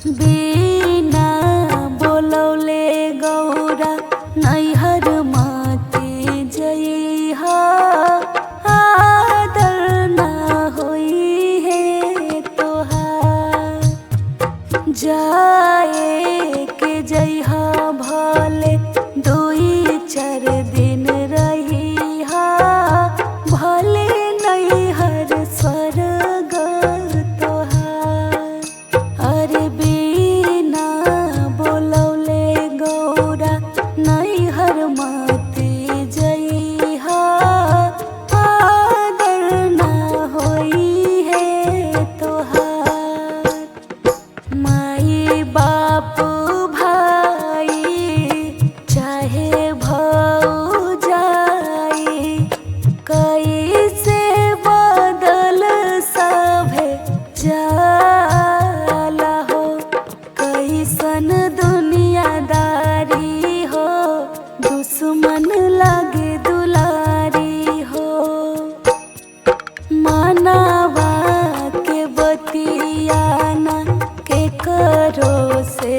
बिना बोलौले गौरा नैहर माते जइहा, आदर ना होई है तोहार। जाए के जइहा भले दुई चार दिन रहिहा, भले नैहर स्वर्ग तोहार। अरे बिना बोलौले गौरा नैहर माते जइहा, आदर ना होई है तोहार। माई बाप भाई चाहे भौजाई, कैसे बदल सभे जाला हो। कैसन दुनियादारी हो, दुश्मन लगे दुलारी हो। मानवा के बतियाना के करो से